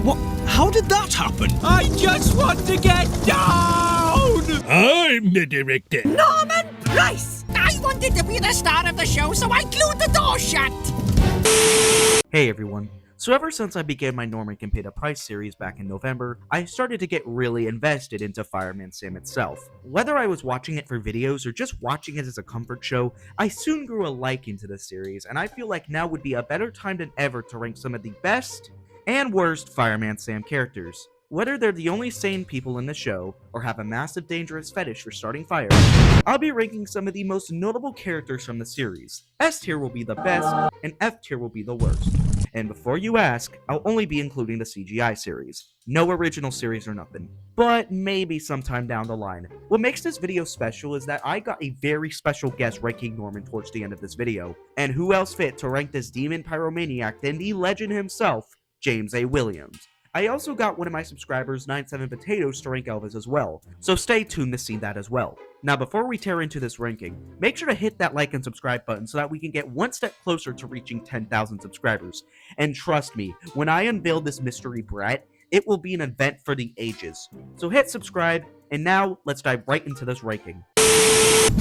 What? How did that happen? I just want to get down! I'm the director. Norman Price! I wanted to be the star of the show, so I glued the door shut! Hey everyone. So ever since I began my Norman Can Pay the Price series back in November, I started to get really invested into Fireman Sam itself. Whether I was watching it for videos or just watching it as a comfort show, I soon grew a liking to the series, and I feel like now would be a better time than ever to rank some of the best and worst Fireman Sam characters. Whether they're the only sane people in the show, or have a massive dangerous fetish for starting fires, I'll be ranking some of the most notable characters from the series. S tier will be the best, and F tier will be the worst. And before you ask, I'll only be including the CGI series. No original series or nothing. But maybe sometime down the line. What makes this video special is that I got a very special guest ranking Norman towards the end of this video. And who else fit to rank this demon pyromaniac than the legend himself, James A. Williams. I also got one of my subscribers, 9sevenpotatoes, to rank Elvis as well, so stay tuned to see that as well. Now before we tear into this ranking, make sure to hit that like and subscribe button so that we can get one step closer to reaching 10,000 subscribers. And trust me, when I unveil this mystery brat, it will be an event for the ages. So hit subscribe, and now let's dive right into this ranking.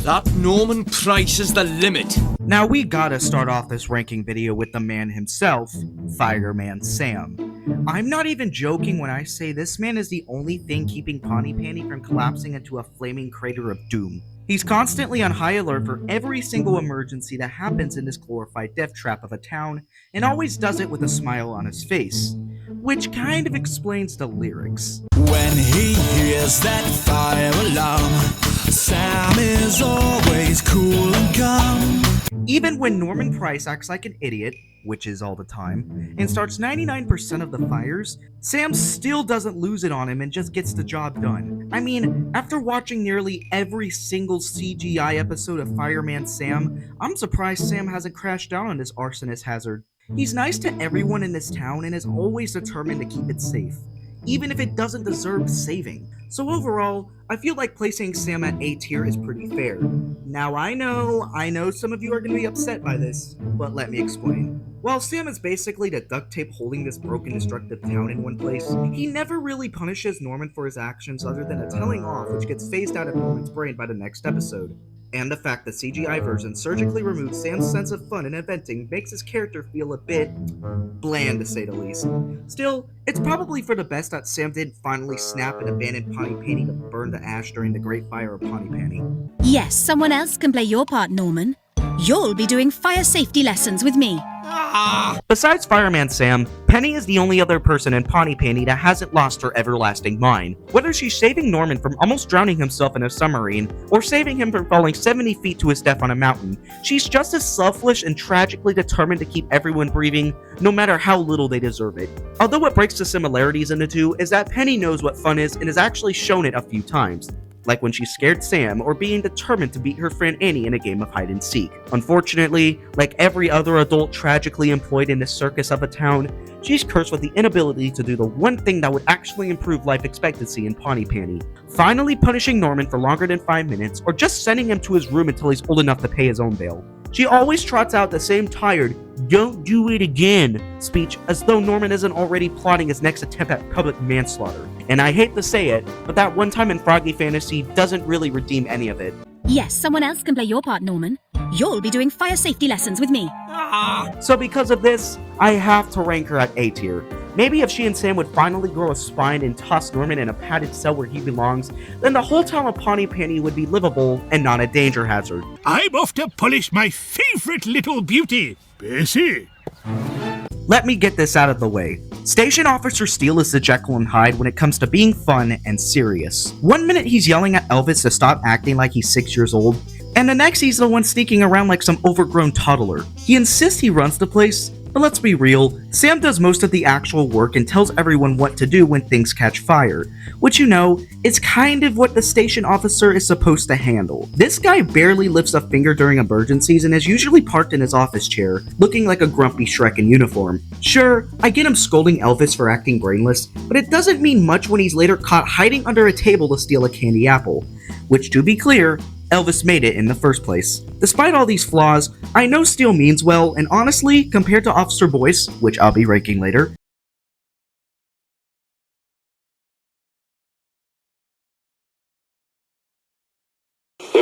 That Norman Price is the limit. Now we gotta start off this ranking video with the man himself, Fireman Sam. I'm not even joking when I say this man is the only thing keeping Pontypandy from collapsing into a flaming crater of doom. He's constantly on high alert for every single emergency that happens in this glorified death trap of a town, and always does it with a smile on his face. Which kind of explains the lyrics. When he hears that fire alarm, Sam is always cool and calm. Even when Norman Price acts like an idiot, which is all the time, and starts 99% of the fires, Sam still doesn't lose it on him and just gets the job done. I mean, after watching nearly every single CGI episode of Fireman Sam, I'm surprised Sam hasn't crashed down on this arsonist hazard. He's nice to everyone in this town and is always determined to keep it safe, even if it doesn't deserve saving. So overall, I feel like placing Sam at A tier is pretty fair. Now I know some of you are going to be upset by this, but let me explain. While Sam is basically the duct tape holding this broken, destructive town in one place, he never really punishes Norman for his actions other than a telling off which gets phased out of Norman's brain by the next episode. And the fact that CGI version surgically removes Sam's sense of fun and inventing makes his character feel a bit bland, to say the least. Still, it's probably for the best that Sam didn't finally snap and abandon Pontypandy to burn to ash during the Great Fire of Pontypandy. Yes, someone else can play your part, Norman. You'll be doing fire safety lessons with me. Besides Fireman Sam, Penny is the only other person in Pontypandy that hasn't lost her everlasting mind. Whether she's saving Norman from almost drowning himself in a submarine, or saving him from falling 70 feet to his death on a mountain, she's just as selfish and tragically determined to keep everyone breathing, no matter how little they deserve it. Although what breaks the similarities in the two is that Penny knows what fun is and has actually shown it a few times, like when she scared Sam or being determined to beat her friend Annie in a game of hide and seek. Unfortunately, like every other adult tragically employed in this circus of a town, she's cursed with the inability to do the one thing that would actually improve life expectancy in Pontypandy: finally punishing Norman for longer than 5 minutes, or just sending him to his room until he's old enough to pay his own bail. She always trots out the same tired, "don't do it again" speech as though Norman isn't already plotting his next attempt at public manslaughter. And I hate to say it, but that one time in Froggy Fantasy doesn't really redeem any of it. Yes, someone else can play your part, Norman. You'll be doing fire safety lessons with me. So because of this, I have to rank her at A tier. Maybe if she and Sam would finally grow a spine and toss Norman in a padded cell where he belongs, then the whole town of Pontypandy would be livable and not a danger hazard. I'm off to polish my favorite little beauty, Bessie. Let me get this out of the way. Station Officer Steele is the Jekyll and Hyde when it comes to being fun and serious. One minute he's yelling at Elvis to stop acting like he's 6 years old, and the next he's the one sneaking around like some overgrown toddler. He insists he runs the place, but let's be real, Sam does most of the actual work and tells everyone what to do when things catch fire, which, you know, is kind of what the station officer is supposed to handle. This guy barely lifts a finger during emergencies and is usually parked in his office chair, looking like a grumpy Shrek in uniform. Sure, I get him scolding Elvis for acting brainless, but it doesn't mean much when he's later caught hiding under a table to steal a candy apple, which, to be clear, Elvis made it in the first place. Despite all these flaws, I know Steele means well, and honestly, compared to Officer Boyce, which I'll be ranking later,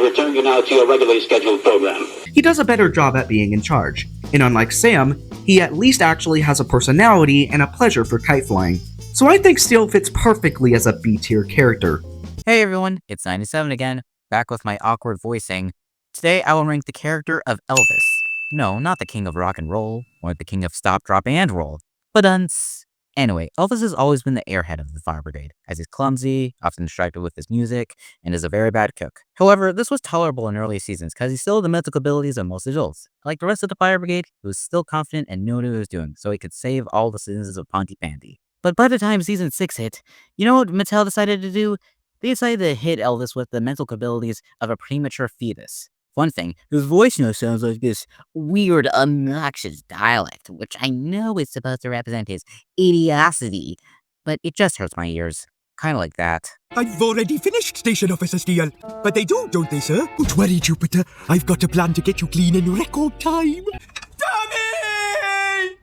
return you now to your regularly scheduled program. He does a better job at being in charge, and unlike Sam, he at least actually has a personality and a pleasure for kite flying. So I think Steele fits perfectly as a B-tier character. Hey everyone, it's 97 again, back with my awkward voicing. Today I will rank the character of Elvis. No, not the king of rock and roll, or the king of stop, drop, and roll, but Anyway, Elvis has always been the airhead of the fire brigade, as he's clumsy, often distracted with his music, and is a very bad cook. However, this was tolerable in early seasons because he still had the mental abilities of most adults. Like the rest of the fire brigade, he was still confident and knew what he was doing, so he could save all the citizens of Pontypandy. But by the time season 6 hit, you know what Mattel decided to do? They decided to hit Elvis with the mental abilities of a premature fetus. One thing, his voice now sounds like this weird, obnoxious dialect, which I know is supposed to represent his idiocity, but it just hurts my ears. Kinda like that. I've already finished, Station Officer Steele. But they do, don't they, sir? Don't worry, Jupiter. I've got a plan to get you clean in record time. Dummy!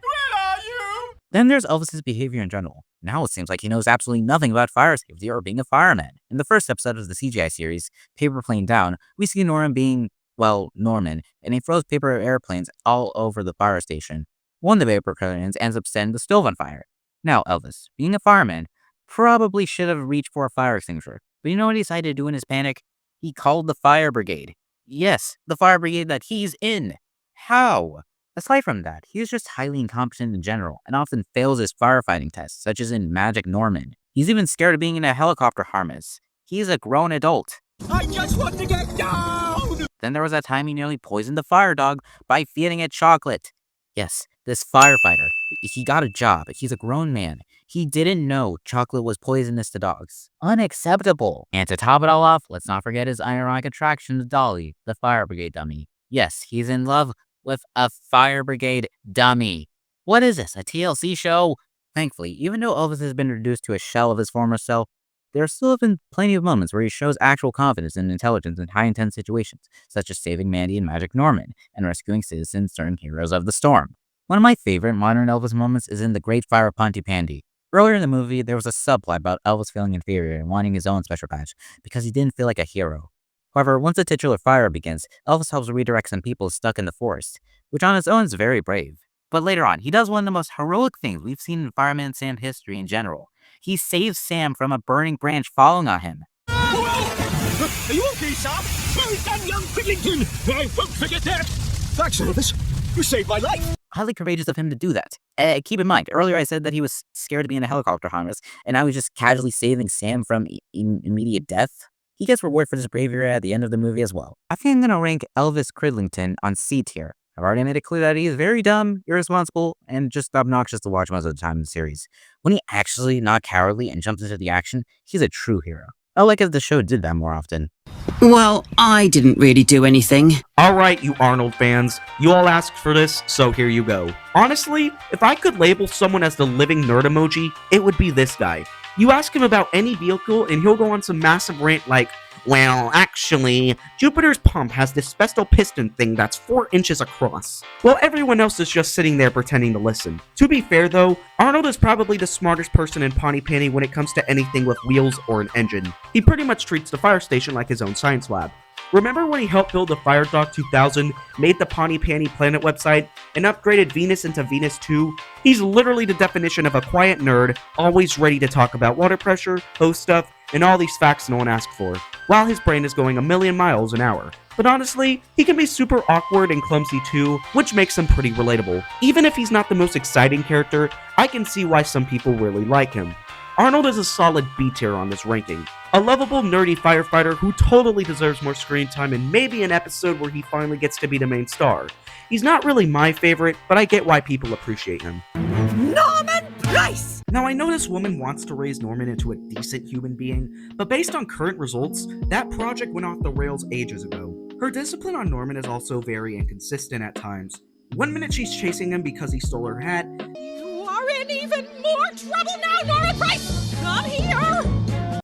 Where are you? Then there's Elvis's behavior in general. Now it seems like he knows absolutely nothing about fire safety or being a fireman. In the first episode of the CGI series, Paper Plane Down, we see Norman being, well, Norman, and he throws paper airplanes all over the fire station. One of the paper planes ends up setting the stove on fire. Now, Elvis, being a fireman, probably should have reached for a fire extinguisher. But you know what he decided to do in his panic? He called the fire brigade. Yes, the fire brigade that he's in. How? Aside from that, he is just highly incompetent in general, and often fails his firefighting tests, such as in Magic Norman. He's even scared of being in a helicopter harness. He's a grown adult. I just want to get down! Then there was that time he nearly poisoned the fire dog by feeding it chocolate. Yes, this firefighter, he got a job. He's a grown man. He didn't know chocolate was poisonous to dogs. Unacceptable. And to top it all off, let's not forget his ironic attraction to Dolly, the fire brigade dummy. Yes, he's in love with a fire brigade dummy. What is this, a TLC show? Thankfully, even though Elvis has been reduced to a shell of his former self, there still have been plenty of moments where he shows actual confidence and intelligence in high-intense situations, such as saving Mandy and Magic Norman, and rescuing citizens during Heroes of the Storm. One of my favorite modern Elvis moments is in The Great Fire of Pontypandy. Earlier in the movie, there was a subplot about Elvis feeling inferior and wanting his own special badge, because he didn't feel like a hero. However, once the titular fire begins, Elvis helps redirect some people stuck in the forest, which on its own is very brave. But later on, he does one of the most heroic things we've seen in Fireman Sam history in general. He saves Sam from a burning branch falling on him. Are you okay, Sam? Well done, young Cridlington! I won't forget that! Thanks, Elvis. You saved my life! Highly courageous of him to do that. Keep in mind, earlier I said that he was scared to be in a helicopter harness, and I was just casually saving Sam from immediate death. He gets reward for this bravery at the end of the movie as well. I think I'm gonna rank Elvis Cridlington on C tier. I've already made it clear that he is very dumb, irresponsible, and just obnoxious to watch most of the time in the series. When he actually not cowardly and jumps into the action, he's a true hero. I like if the show did that more often. Well, I didn't really do anything. Alright, you Arnold fans. You all asked for this, so here you go. Honestly, if I could label someone as the living nerd emoji, it would be this guy. You ask him about any vehicle, and he'll go on some massive rant like, well, actually, Jupiter's pump has this special piston thing that's 4 inches across, while everyone else is just sitting there pretending to listen. To be fair though, Arnold is probably the smartest person in Pontypandy when it comes to anything with wheels or an engine. He pretty much treats the fire station like his own science lab. Remember when he helped build the Fire Dog 2000, made the Pontypandy Planet website, and upgraded Venus into Venus 2? He's literally the definition of a quiet nerd, always ready to talk about water pressure, host stuff, and all these facts no one asked for, while his brain is going a million miles an hour. But honestly, he can be super awkward and clumsy too, which makes him pretty relatable. Even if he's not the most exciting character, I can see why some people really like him. Arnold is a solid B tier on this ranking. A lovable, nerdy firefighter who totally deserves more screen time and maybe an episode where he finally gets to be the main star. He's not really my favorite, but I get why people appreciate him. Norman Price! Now I know this woman wants to raise Norman into a decent human being, but based on current results, that project went off the rails ages ago. Her discipline on Norman is also very inconsistent at times. One minute she's chasing him because he stole her hat. You are in even more trouble now, Norman Price! Come here!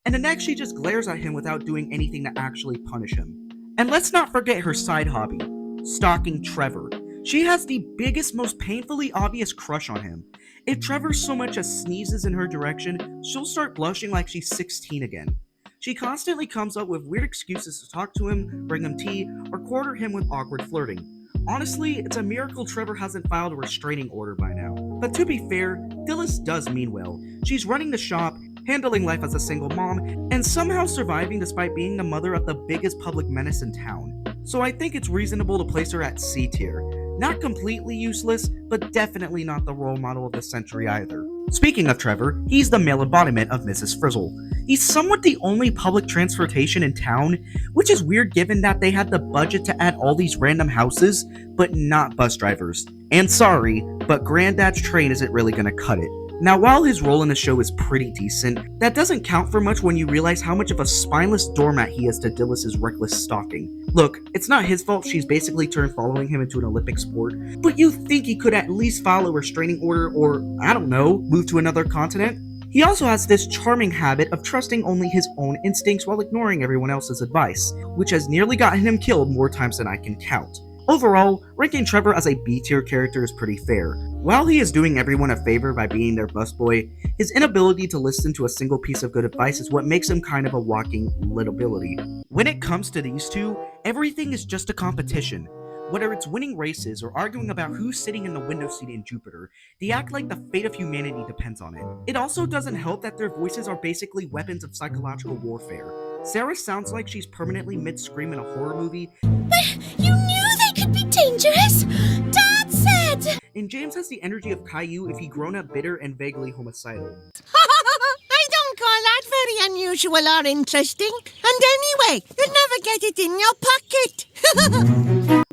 And the next she just glares at him without doing anything to actually punish him. And let's not forget her side hobby, stalking Trevor. She has the biggest, most painfully obvious crush on him. If Trevor so much as sneezes in her direction, she'll start blushing like she's 16 again. She constantly comes up with weird excuses to talk to him, bring him tea, or quarter him with awkward flirting. Honestly, it's a miracle Trevor hasn't filed a restraining order by now. But to be fair, Dilys does mean well. She's running the shop, handling life as a single mom, and somehow surviving despite being the mother of the biggest public menace in town. So I think it's reasonable to place her at C tier. Not completely useless, but definitely not the role model of the century either. Speaking of Trevor, he's the male embodiment of Mrs. Frizzle. He's somewhat the only public transportation in town, which is weird given that they had the budget to add all these random houses, but not bus drivers. And sorry, but Granddad's train isn't really gonna cut it. Now, while his role in the show is pretty decent, that doesn't count for much when you realize how much of a spineless doormat he is to Dilys' reckless stalking. Look, it's not his fault she's basically turned following him into an Olympic sport, but you think he could at least file a restraining order or, I don't know, move to another continent? He also has this charming habit of trusting only his own instincts while ignoring everyone else's advice, which has nearly gotten him killed more times than I can count. Overall, ranking Trevor as a B-tier character is pretty fair. While he is doing everyone a favor by being their busboy, his inability to listen to a single piece of good advice is what makes him kind of a walking litability. When it comes to these two, everything is just a competition. Whether it's winning races or arguing about who's sitting in the window seat in Jupiter, they act like the fate of humanity depends on it. It also doesn't help that their voices are basically weapons of psychological warfare. Sarah sounds like she's permanently mid-scream in a horror movie. But you knew they could be dangerous! Dad said! And James has the energy of Caillou if he'd grown up bitter and vaguely homicidal. I don't call that very unusual or interesting. And anyway, you never get it in your pocket.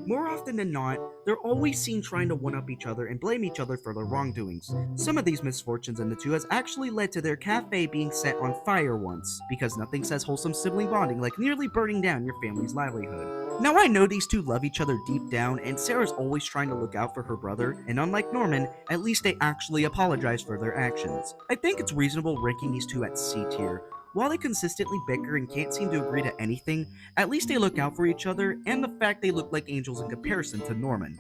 More often than not, they're always seen trying to one-up each other and blame each other for their wrongdoings. Some of these misfortunes in the two has actually led to their cafe being set on fire once, because nothing says wholesome sibling bonding like nearly burning down your family's livelihood. Now I know these two love each other deep down, and Sarah's always trying to look out for her brother, and unlike Norman, at least they actually apologize for their actions. I think it's reasonable ranking these two at C tier. While they consistently bicker and can't seem to agree to anything, at least they look out for each other, and the fact they look like angels in comparison to Norman.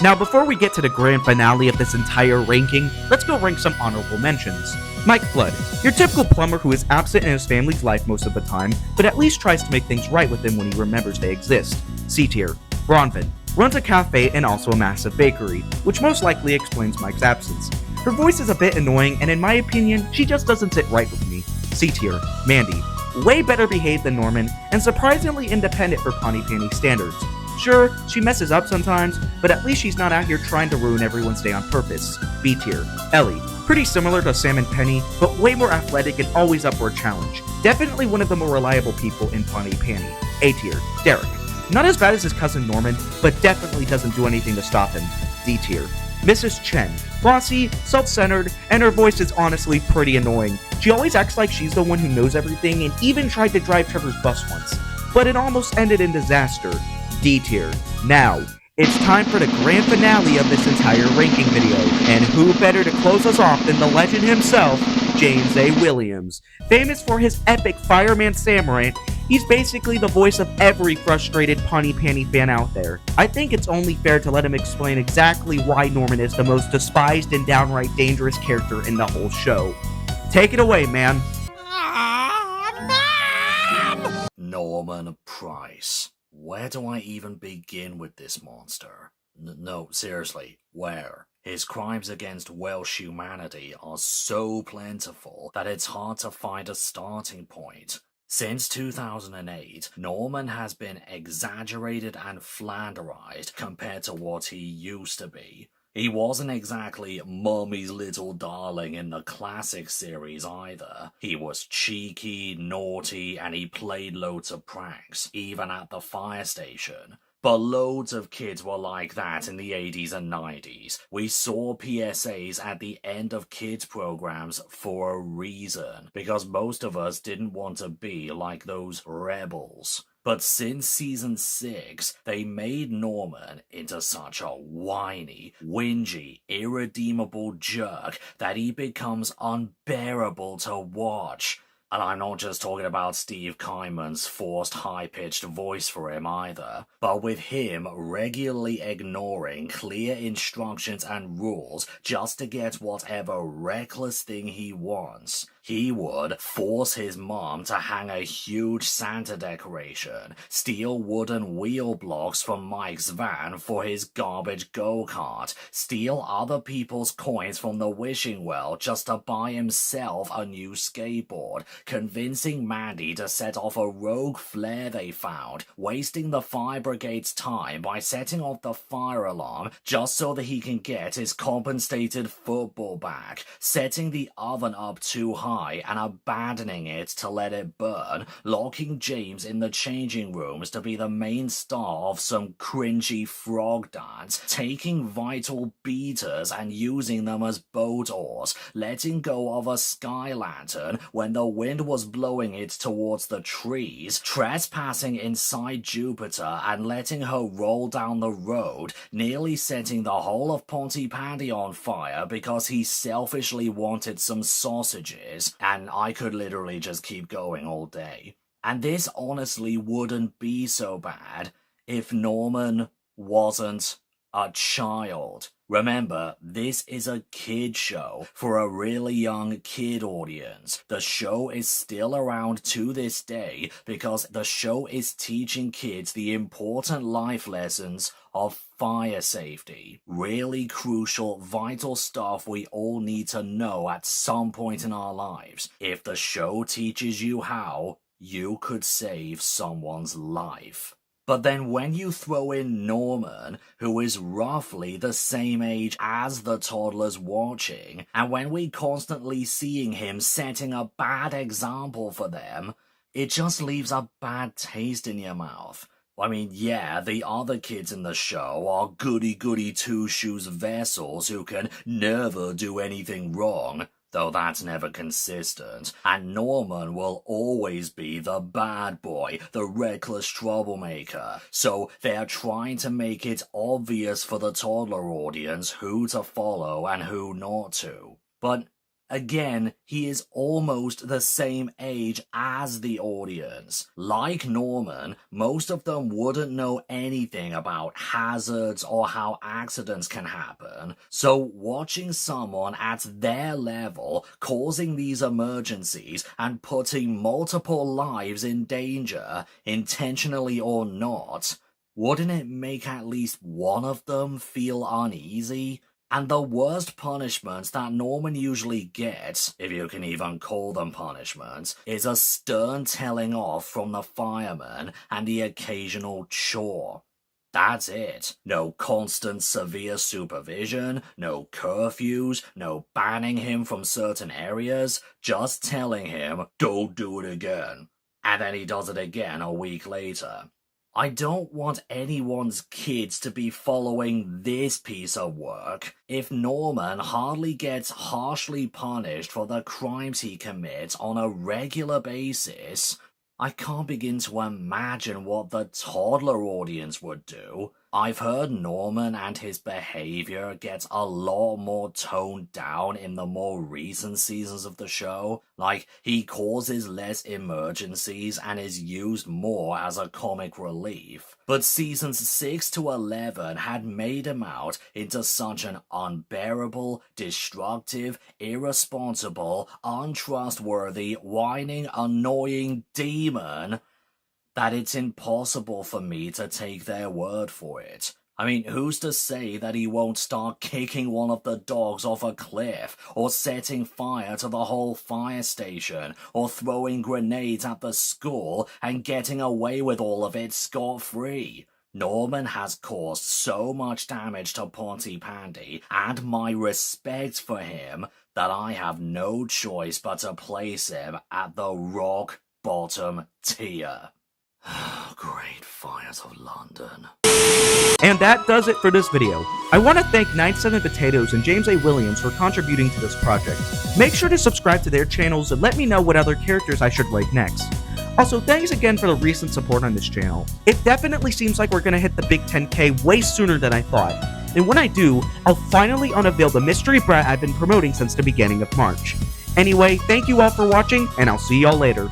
Now before we get to the grand finale of this entire ranking, let's go rank some honorable mentions. Mike Flood, your typical plumber who is absent in his family's life most of the time, but at least tries to make things right with them when he remembers they exist. C tier. Bronvin, runs a cafe and also a massive bakery, which most likely explains Mike's absence. Her voice is a bit annoying, and in my opinion, she just doesn't sit right with me. C tier. Mandy, way better behaved than Norman, and surprisingly independent for Pawnee Panty standards. Sure, she messes up sometimes, but at least she's not out here trying to ruin everyone's day on purpose. B tier. Ellie, pretty similar to Sam and Penny, but way more athletic and always up for a challenge. Definitely one of the more reliable people in Pawnee Panty. A tier. Derek, not as bad as his cousin Norman, but definitely doesn't do anything to stop him. D tier. Mrs. Chen, bossy, self-centered, and her voice is honestly pretty annoying. She always acts like she's the one who knows everything and even tried to drive Trevor's bus once, but it almost ended in disaster. D tier. Now, it's time for the grand finale of this entire ranking video, and who better to close us off than the legend himself, James A. Williams. Famous for his epic Fireman Sam rant, he's basically the voice of every frustrated Pawnee Panty fan out there. I think it's only fair to let him explain exactly why Norman is the most despised and downright dangerous character in the whole show. Take it away, man. Norman Price. Where do I even begin with this monster? No, seriously, where? His crimes against Welsh humanity are so plentiful that it's hard to find a starting point. Since 2008, Norman has been exaggerated and flanderized compared to what he used to be. He wasn't exactly Mummy's little darling in the classic series either. He was cheeky, naughty, and he played loads of pranks, even at the fire station. But loads of kids were like that in the 80s and 90s. We saw PSAs at the end of kids programs for a reason, because most of us didn't want to be like those rebels. But since season 6, they made Norman into such a whiny, whingy, irredeemable jerk that he becomes unbearable to watch. And I'm not just talking about Steve Kyman's forced high-pitched voice for him either, but with him regularly ignoring clear instructions and rules just to get whatever reckless thing he wants. He would force his mom to hang a huge Santa decoration, steal wooden wheel blocks from Mike's van for his garbage go-kart, steal other people's coins from the wishing well just to buy himself a new skateboard, convincing Mandy to set off a rogue flare they found, wasting the fire brigade's time by setting off the fire alarm just so that he can get his compensated football back, setting the oven up too high and abandoning it to let it burn, locking James in the changing rooms to be the main star of some cringy frog dance, taking vital beaters and using them as boat oars, letting go of a sky lantern when the wind was blowing it towards the trees, trespassing inside Jupiter and letting her roll down the road, nearly setting the whole of Pontypandy on fire because he selfishly wanted some sausages, and I could literally just keep going all day. And this honestly wouldn't be so bad if Norman wasn't a child. Remember, this is a kid show for a really young kid audience. The show is still around to this day because the show is teaching kids the important life lessons of fire safety. Really crucial, vital stuff we all need to know at some point in our lives. If the show teaches you how, you could save someone's life. But then when you throw in Norman, who is roughly the same age as the toddlers watching, and when we constantly seeing him setting a bad example for them, it just leaves a bad taste in your mouth. I mean, yeah, the other kids in the show are goody-goody two-shoes vessels who can never do anything wrong, though that's never consistent, and Norman will always be the bad boy, the reckless troublemaker, so they're trying to make it obvious for the toddler audience who to follow and who not to. But again, he is almost the same age as the audience. Like Norman, most of them wouldn't know anything about hazards or how accidents can happen, so watching someone at their level causing these emergencies and putting multiple lives in danger, intentionally or not, wouldn't it make at least one of them feel uneasy? And the worst punishments that Norman usually gets, if you can even call them punishments, is a stern telling off from the fireman and the occasional chore. That's it. No constant severe supervision, no curfews, no banning him from certain areas, just telling him, don't do it again. And then he does it again a week later. I don't want anyone's kids to be following this piece of work. If Norman hardly gets harshly punished for the crimes he commits on a regular basis, I can't begin to imagine what the toddler audience would do. I've heard Norman and his behavior gets a lot more toned down in the more recent seasons of the show. Like, he causes less emergencies and is used more as a comic relief. But seasons 6 to 11 had made him out into such an unbearable, destructive, irresponsible, untrustworthy, whining, annoying demon that it's impossible for me to take their word for it. I mean, who's to say that he won't start kicking one of the dogs off a cliff, or setting fire to the whole fire station, or throwing grenades at the school and getting away with all of it scot-free? Norman has caused so much damage to Pontypandy and my respect for him that I have no choice but to place him at the rock bottom tier. Great fires of London. And that does it for this video. I want to thank 9sevenpotatoes and James A. Williams for contributing to this project. Make sure to subscribe to their channels and let me know what other characters I should write next. Also, thanks again for the recent support on this channel. It definitely seems like we're gonna hit the big 10K way sooner than I thought. And when I do, I'll finally unveil the mystery brat I've been promoting since the beginning of March. Anyway, thank you all for watching, and I'll see y'all later.